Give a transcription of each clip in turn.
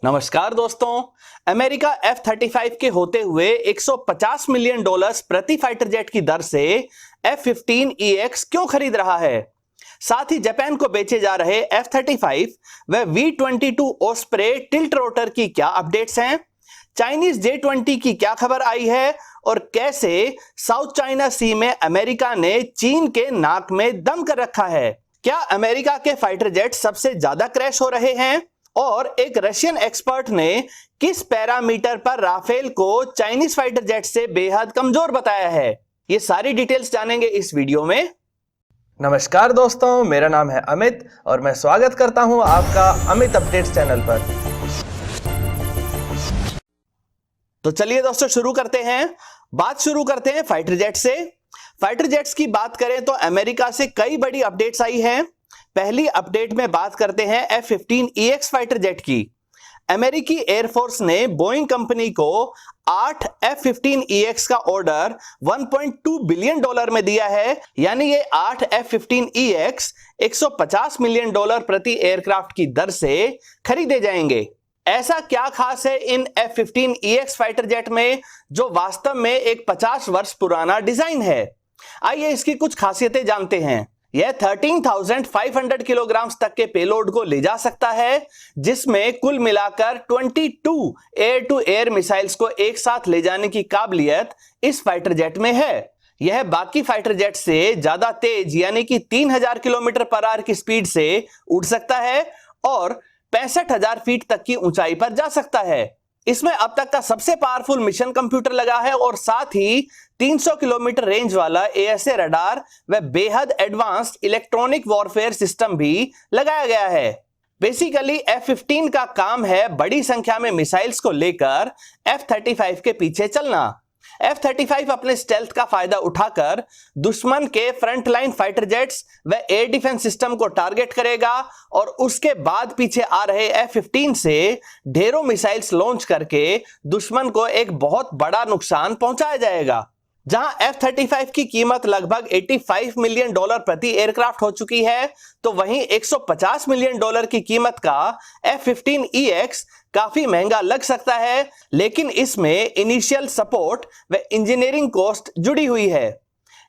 नमस्कार दोस्तों। America F-35 के होते हुए $150 मिलियन प्रति फाइटर जेट की दर से F-15EX क्यों खरीद रहा है? साथ ही जापान को बेचे जा रहे F-35 व V-22 ओस्प्रे टिल्ट रोटर की क्या अपडेट्स हैं? चाइनीज J-20 की क्या खबर आई है और कैसे साउथ चाइना सी में अमेरिका ने चीन के नाक में दम कर रखा है? क्या अमेरिका के फाइटर जेट सबसे ज्यादा क्रैश हो रहे हैं? और एक रशियन एक्सपर्ट ने किस पैरामीटर पर राफेल को चाइनीज फाइटर जेट से बेहद कमजोर बताया है? ये सारी डिटेल्स जानेंगे इस वीडियो में। नमस्कार दोस्तों, मेरा नाम है अमित और मैं स्वागत करता हूं आपका अमित अपडेट्स चैनल पर। तो चलिए दोस्तों शुरू करते हैं। बात शुरू करते हैं फाइटर जेट से। फाइटर जेट्स की बात करें तो अमेरिका से कई बड़ी अपडेट्स आई हैं। पहली अपडेट में बात करते हैं F-15EX फाइटर जेट की। अमेरिकी एयरफोर्स ने बोइंग कंपनी को 8 F-15EX का ऑर्डर $1.2 बिलियन में दिया है। यानी ये 8 F-15EX $150 मिलियन प्रति एयरक्राफ्ट की दर से खरीदे जाएंगे। ऐसा क्या खास है इन F-15EX फाइटर जेट में जो वास्तव में एक 50 वर्ष पुराना डिजाइन है? आइए इसकी कुछ खासियतें जानते हैं। यह 13,500 किलोग्राम तक के पेलोड को ले जा सकता है, जिसमें कुल मिलाकर 22 एयर टू एयर मिसाइल्स को एक साथ ले जाने की काबिलियत इस फाइटर जेट में है। यह बाकी फाइटर जेट से ज्यादा तेज यानी कि 3000 किलोमीटर पर आवर की स्पीड से उड़ सकता है और 65,000 फीट तक की ऊंचाई पर जा सकता है। इसमें अब तक का सबसे पावरफुल मिशन कंप्यूटर लगा है और साथ ही 300 किलोमीटर रेंज वाला ASA रडार व बेहद एडवांस्ड इलेक्ट्रॉनिक वॉरफेयर सिस्टम भी लगाया गया है। बेसिकली F-15 का काम है बड़ी संख्या में मिसाइल्स को लेकर F-35 के पीछे चलना। F-35 अपने स्टेल्थ का फायदा उठाकर दुश्मन के फ्रंटलाइन फाइटर जेट्स व एयर डिफेंस सिस्टम को टारगेट करेगा और उसके बाद पीछे आ रहे F-15 से ढेरों मिसाइल्स लॉन्च करके दुश्मन को एक बहुत बड़ा नुकसान पहुंचाया जाएगा। जहां F-35 की कीमत लगभग $85 मिलियन प्रति एयरक्राफ्ट हो चुकी है, तो वहीं $150 मिलियन की कीमत का F-15EX काफी महंगा लग सकता है, लेकिन इसमें इनिशियल सपोर्ट व इंजीनियरिंग कॉस्ट जुड़ी हुई है।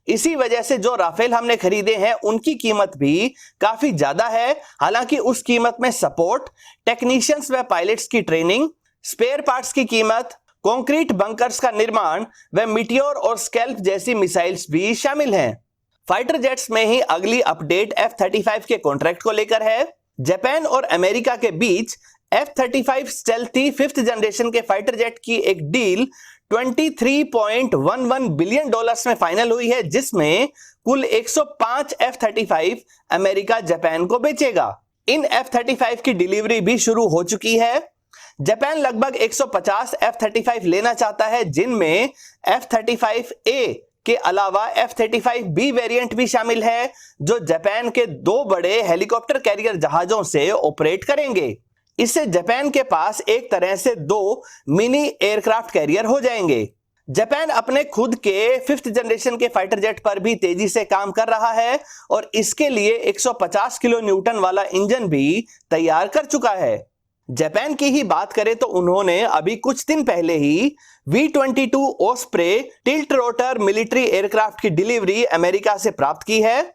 इसी वजह से जो राफेल हमने खरीदे हैं उनकी कीमत भी काफी ज्यादा है। हालांकि उस कीमत में सपोर्ट, टेक्नीशियंस व पायलट्स की ट्रेनिंग, स्पेयर पार्ट्स की कीमत, कंक्रीट बंकर्स का निर्माण व मीटियोर और स्कैल्प जैसी मिसाइल्स भी शामिल हैं। फाइटर जेट्स में ही अगली अपडेट F-35 के कॉन्ट्रैक्ट को लेकर है। जापान और अमेरिका के बीच F-35 स्टेल्थी 5th जनरेशन के फाइटर जेट की एक डील $23.11 बिलियन में फाइनल हुई है, जिसमें कुल 105 F-35 अमेरिका जापान को बेचेगा। इन F-35 की डिलीवरी भी शुरू हो चुकी है। जापान लगभग 150 F-35 लेना चाहता है, जिनमें F-35A के अलावा F-35B वेरिएंट भी शामिल है, जो जापान के 2 बड़े हेलीकॉप्टर कैरियर जहाजों से ऑपरेट करेंगे। इससे जापान के पास एक तरह से 2 मिनी एयरक्राफ्ट कैरियर हो जाएंगे। जापान अपने खुद के 5th जनरेशन के फाइटर जेट पर भी तेजी से काम कर रहा है और इसके लिए 150 किलो न्यूटन वाला इंजन भी तैयार कर चुका है। जापान की ही बात करें तो उन्होंने अभी कुछ दिन पहले ही V-22 Osprey tilt rotor military aircraft की डिलीवरी अमेरिका से प्राप्त की है।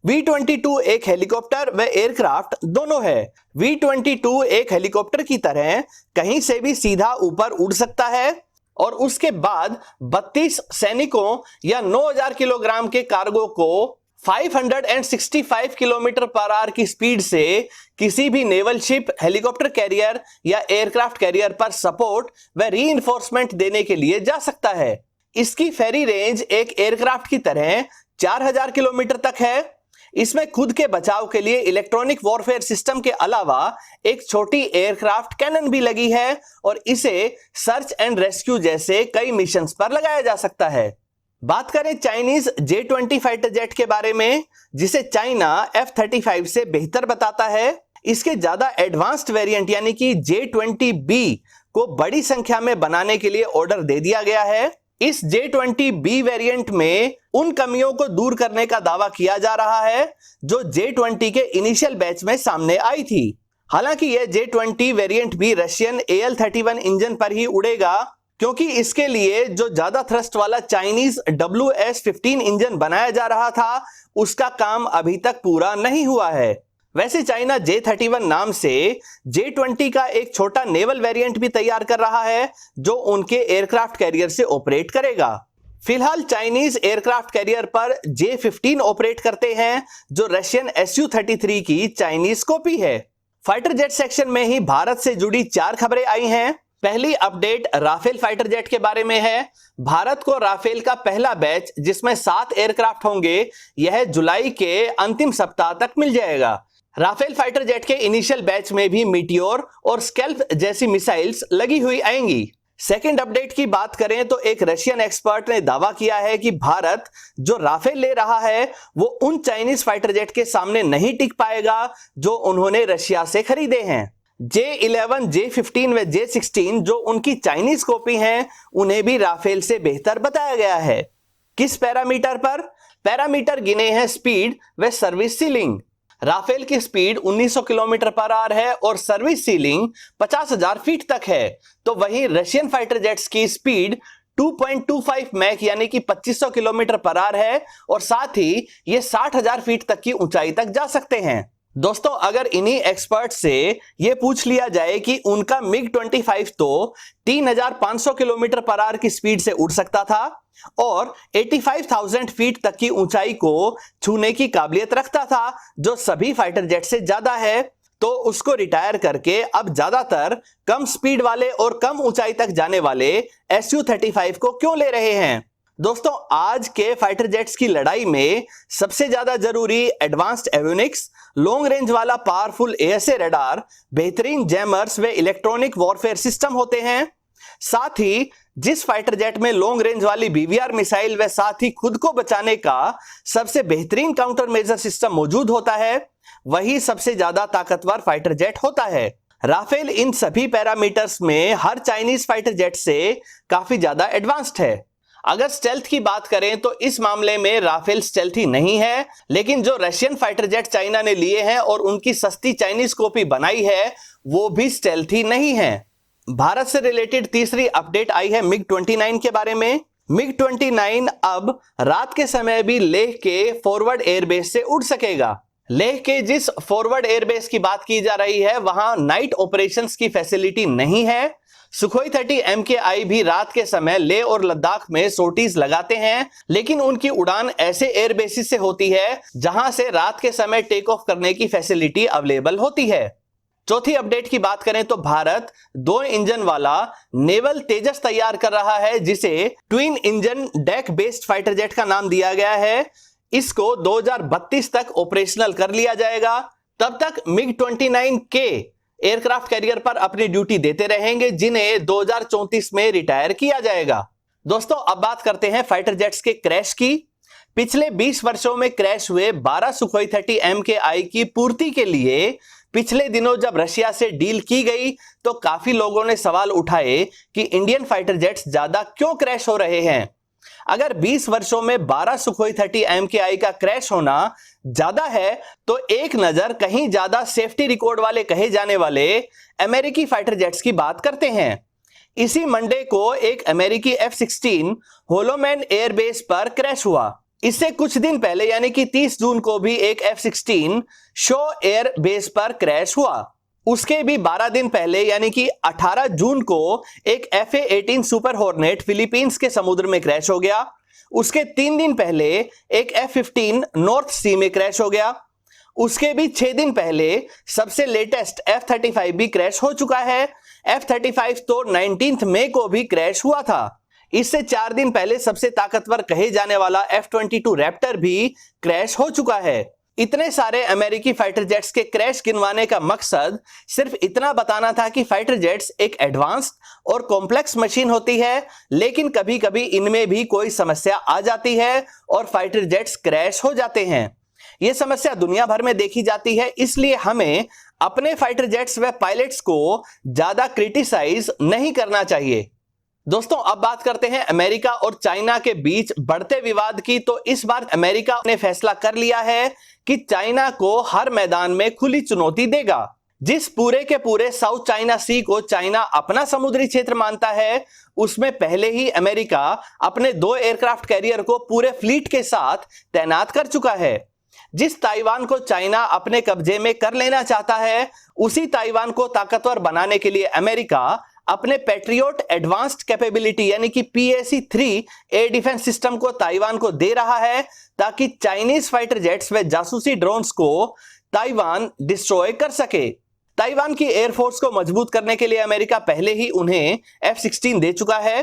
V-22 एक हेलीकॉप्टर व एयरक्राफ्ट दोनों है। V-22 एक हेलीकॉप्टर की तरह कहीं से भी सीधा ऊपर उड़ सकता है और उसके बाद 32 सैनिकों या 9000 किलोग्राम के कार्गो को 565 किलोमीटर पर आवर की स्पीड से किसी भी नेवल शिप, हेलीकॉप्टर कैरियर या एयरक्राफ्ट कैरियर पर सपोर्ट व रीइंफोर्समेंट देने के लिए जा सकता है। इसकी फेरी रेंज एक एयरक्राफ्ट की तरह 4000 किलोमीटर तक है। इसमें खुद के बचाव के लिए इलेक्ट्रॉनिक वॉरफेयर सिस्टम के अलावा एक छोटी एयरक्राफ्ट कैनन भी लगी है और इसे सर्च एंड रेस्क्यू जैसे कई मिशंस पर लगाया जा सकता है। बात करें चाइनीज J-20 फाइटर जेट के बारे में, जिसे चाइना F-35 से बेहतर बताता है। इसके ज्यादा एडवांस्ड वेरिएंट यानी कि J-20B को बड़ी संख्या में बनाने के लिए ऑर्डर दे दिया गया है। इस J-20B वेरिएंट में उन कमियों को दूर करने का दावा किया जा रहा है जो J-20 के इनिशियल बैच में सामने आई थी। हालांकि यह J-20 वेरिएंट भी रशियन AL-31 इंजन पर ही उड़ेगा, क्योंकि इसके लिए जो ज्यादा थ्रस्ट वाला चाइनीज WS-15 इंजन बनाया जा रहा था, उसका काम अभी तक पूरा नहीं हुआ है। वैसे चाइना J-31 नाम से J-20 का एक छोटा नेवल वेरिएंट भी तैयार कर रहा है, जो उनके एयरक्राफ्ट कैरियर से ऑपरेट करेगा। फिलहाल चाइनीज एयरक्राफ्ट कैरियर पर J-15 ऑपरेट करते हैं, जो रशियन Su-33 की चाइनीज कॉपी है। फाइटर जेट सेक्शन में ही भारत से जुड़ी 4 खबरें आई हैं। पहली अपडेट राफेल फाइटर जेट के बारे में है। भारत को राफेल का पहला बैच, जिसमें 7 एयरक्राफ्ट होंगे, यह जुलाई के अंतिम सप्ताह तक मिल जाएगा। राफेल फाइटर जेट के इनिशियल बैच में भी मीटियोर और स्कैल्प जैसी मिसाइल्स लगी हुई आएंगी। सेकंड अपडेट की बात करें तो एक रशियन एक्सपर्ट ने दावा किया है कि भारत जो राफेल ले रहा है, वो उन चाइनीज फाइटर जेट के सामने नहीं टिक पाएगा जो उन्होंने रशिया से खरीदे हैं। J-11, J-15 व J-16 जो उनकी चाइनीज कॉपी हैं, उन्हें भी राफेल से बेहतर बताया गया है। किस पैरामीटर पर? पैरामीटर गिने हैं स्पीड व सर्विस सीलिंग। राफेल की स्पीड 1900 किलोमीटर पर आवर है और सर्विस सीलिंग 50,000 फीट तक है, तो वहीं रशियन फाइटर जेट्स की स्पीड 2.25 मैक यानी कि 2500 किलोमीटर पर आवर है और साथ ही ये 60,000 फीट तक की ऊंचाई तक जा सकते हैं। दोस्तों, अगर इन्हीं एक्सपर्ट से यह पूछ लिया जाए कि उनका MiG-25 तो 3,500 किलोमीटर पर आवर की स्पीड से उड़ सकता था और 85,000 फीट तक की ऊंचाई को छूने की काबिलियत रखता था, जो सभी फाइटर जेट से ज्यादा है, तो उसको रिटायर करके अब ज्यादातर कम स्पीड वाले और कम ऊंचाई तक जाने वाले Su-35 को क्यों ले रहे हैं? दोस्तों, आज के फाइटर जेट्स की लड़ाई में सबसे ज्यादा जरूरी एडवांस्ड एवियोनिक्स, लॉन्ग रेंज वाला पावरफुल ASA रडार, बेहतरीन जैमर्स व इलेक्ट्रॉनिक वॉरफेयर सिस्टम होते हैं। साथ ही जिस फाइटर जेट में लॉन्ग रेंज वाली BVR मिसाइल व साथ ही खुद को बचाने का सबसे बेहतरीन काउंटर मेजर सिस्टम मौजूद होता है, वही सबसे ज्यादा ताकतवर फाइटर जेट होता है। राफेल इन सभी पैरामीटर्स में हर चाइनीज फाइटर जेट से काफी ज्यादा एडवांस्ड है। अगर स्टेल्थ की बात करें तो इस मामले में राफेल स्टेल्थी नहीं है, लेकिन जो रशियन फाइटर जेट चाइना ने लिए हैं और उनकी सस्ती चाइनीज कॉपी बनाई है, वो भी स्टेल्थी नहीं है। भारत से रिलेटेड तीसरी अपडेट आई है MiG-29 के बारे में। MiG-29 अब रात के समय भी लेह के फॉरवर्ड एयरबेस से उड़ सकेगा। लेह के जिस फॉरवर्ड एयरबेस की बात की जा रही है, वहां नाइट ऑपरेशंस की फैसिलिटी नहीं है। सुखोई 30 MKI भी रात के समय लेह और लद्दाख में सोटीज लगाते हैं, लेकिन उनकी उड़ान ऐसे एयरबेसिस से होती है जहां से रात के समय टेक ऑफ करने की फैसिलिटी अवेलेबल होती है। चौथी अपडेट की बात करें तो भारत 2 इंजन वाला नेवल तेजस तैयार कर रहा है, जिसे twin engine deck based fighter jet का नाम दिया गया है। इसको 2032 तक ऑपरेशनल कर लिया जाएगा। तब तक MiG-29 के एयरक्राफ्ट कैरियर पर अपनी ड्यूटी देते रहेंगे, जिन्हें 2034 में रिटायर किया जाएगा। दोस्तों, अब बात करते हैं फाइटर जेट्स के क्रैश की। पिछले 20 वर्षों में क्रैश हुए 12 सुखोई 30 MKI की पूर्ति के लिए पिछले दिनों जब रशिया से डील की गई, तो काफी लोगों ने सवाल उठाए कि इंडियन फाइटर जेट्स ज्यादा क्यों क्रैश हो रहे हैं। अगर 20 वर्षों में 12 सुखोई 30 MKI का क्रैश होना ज्यादा है, तो एक नजर कहीं ज्यादा सेफ्टी रिकॉर्ड वाले कहे जाने वाले अमेरिकी फाइटर जेट्स की बात करते हैं। इसी मंडे को एक अमेरिकी F-16 होलोमैन एयरबेस पर क्रैश हुआ। इससे कुछ दिन पहले यानी कि 30 जून को भी एक F-16 शो एयर बेस पर क्रैश हुआ। उसके भी 12 दिन पहले यानी कि 18 जून को एक FA-18 सुपर हॉर्नेट फिलीपींस के समुद्र में क्रैश हो गया। उसके 3 दिन पहले एक F-15 नॉर्थ सी में क्रैश हो गया। उसके भी 6 दिन पहले सबसे लेटेस्ट F-35 भी क्रैश हो चुका है। F-35 तो 19 मई को भी क्रैश हुआ था। इससे 4 दिन पहले सबसे ताकतवर कहे जाने वाला F-22 रैप्टर भी क्रैश हो चुका है। इतने सारे अमेरिकी फाइटर जेट्स के क्रैश गिनवाने का मकसद सिर्फ इतना बताना था कि फाइटर जेट्स एक एडवांस्ड और कॉम्प्लेक्स मशीन होती है, लेकिन कभी कभी इनमें भी कोई समस्या आ जाती है और फाइटर जेट्स क्रैश हो जाते हैं। यह समस्या दुनिया भर में देखी जाती है, इसलिए हमें अपने फाइटर जेट्स व पायलट्स को ज्यादा क्रिटिसाइज नहीं करना चाहिए। दोस्तों, अब बात करते हैं अमेरिका और चाइना के बीच बढ़ते विवाद की। तो इस बार अमेरिका ने फैसला कर लिया है कि चाइना को हर मैदान में खुली चुनौती देगा। जिस पूरे के पूरे साउथ चाइना सी को चाइना अपना समुद्री क्षेत्र मानता है, उसमें पहले ही अमेरिका अपने 2 एयरक्राफ्ट कैरियर को पूरे फ्लीट के साथ तैनात कर चुका है। जिस ताइवान को चाइना अपने कब्जे में कर लेना चाहता है, उसी ताइवान को ताकतवर बनाने के लिए अमेरिका अपने पैट्रियोट एडवांस्ड कैपेबिलिटी यानी कि PAC-3 एयर डिफेंस सिस्टम को ताइवान को दे रहा है, ताकि चाइनीज फाइटर जेट्स व जासूसी ड्रोन्स को ताइवान डिस्ट्रॉय कर सके। ताइवान की एयरफोर्स को मजबूत करने के लिए अमेरिका पहले ही उन्हें F-16 दे चुका है।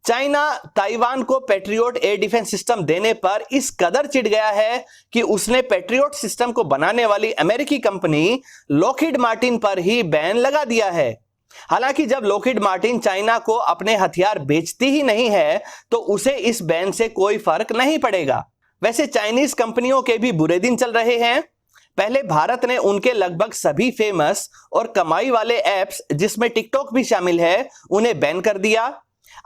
चाइना ताइवान को पैट्रियोट एयर डिफेंस सिस्टम देने पर इस कदर चिढ़ गया है कि उसने पैट्रियोट सिस्टम को बनाने वाली अमेरिकी कंपनी लॉकहीड मार्टिन पर ही बैन लगा दिया है। हालांकि जब लॉकहीड मार्टिन चाइना को अपने हथियार बेचती ही नहीं है, तो उसे इस बैन से कोई फर्क नहीं पड़ेगा। वैसे चाइनीज कंपनियों के भी बुरे दिन चल रहे हैं। पहले भारत ने उनके लगभग सभी फेमस और कमाई वाले ऐप्स, जिसमें टिकटॉक भी शामिल है, उन्हें बैन कर दिया।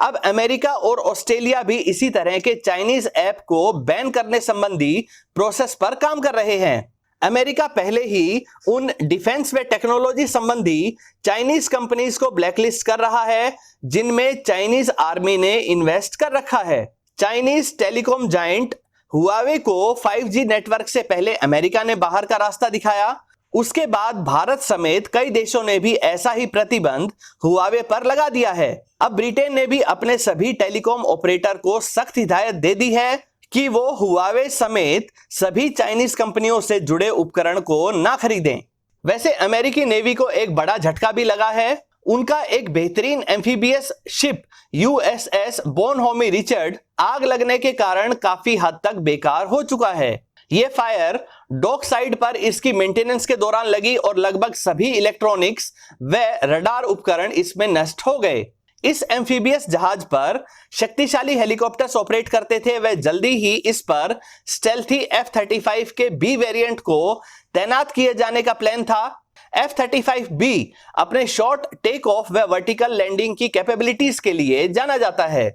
अब अमेरिका और ऑस्ट्रेलिया भी इसी तरह के चाइनीज ऐप को बैन करने संबंधी प्रोसेस पर काम कर रहे हैं। अमेरिका पहले ही उन डिफेंस व टेक्नोलॉजी संबंधी चाइनीज कंपनीज को ब्लैकलिस्ट कर रहा है, जिनमें चाइनीज आर्मी ने इन्वेस्ट कर रखा है। चाइनीज टेलीकॉम जायंट हुआवे को 5G नेटवर्क से पहले अमेरिका ने बाहर का रास्ता दिखाया। उसके बाद भारत समेत कई देशों ने भी ऐसा ही प्रतिबंध हुआवे पर लगा दिया है। अब ब्रिटेन ने भी अपने सभी टेलीकॉम ऑपरेटर को सख्त हिदायत दे दी है कि वो हुआवे समेत सभी चाइनीज कंपनियों से जुड़े उपकरण को ना खरीदें। वैसे अमेरिकी नेवी को एक बड़ा झटका भी लगा है। उनका एक बेहतरीन एम्फीबियस शिप USS बोनहोमी रिचर्ड आग लगने के कारण काफी हद तक बेकार हो चुका है। यह फायर डॉक साइड पर इसकी मेंटेनेंस के दौरान लगी और लगभग सभी इलेक्ट्रॉनिक्स व रडार उपकरण इसमें नष्ट हो गए। इस एम्फीबियस जहाज पर शक्तिशाली हेलीकॉप्टर्स ऑपरेट करते थे। वह जल्दी ही इस पर स्टेल्थी F-35 के B वेरिएंट को तैनात किए जाने का प्लान था। F-35B अपने शॉर्ट टेक ऑफ व वर्टिकल लैंडिंग की कैपेबिलिटीज के लिए जाना जाता है।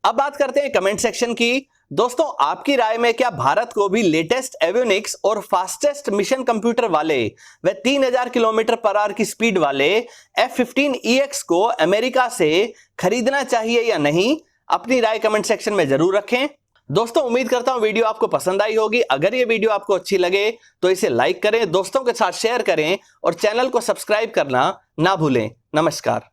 अब बात करते हैं कमेंट सेक्शन की। दोस्तों, आपकी राय में क्या भारत को भी लेटेस्ट एवियोनिक्स और फास्टेस्ट मिशन कंप्यूटर वाले व 3000 किलोमीटर पर आवर की स्पीड वाले F-15EX को अमेरिका से खरीदना चाहिए या नहीं? अपनी राय कमेंट सेक्शन में जरूर रखें। दोस्तों, उम्मीद करता हूं वीडियो आपको पसंद आई होगी। अगर ये वीडियो आपको अच्छी लगे तो इसे लाइक करें, दोस्तों के साथ शेयर करें और चैनल को सब्सक्राइब करना ना भूलें। नमस्कार।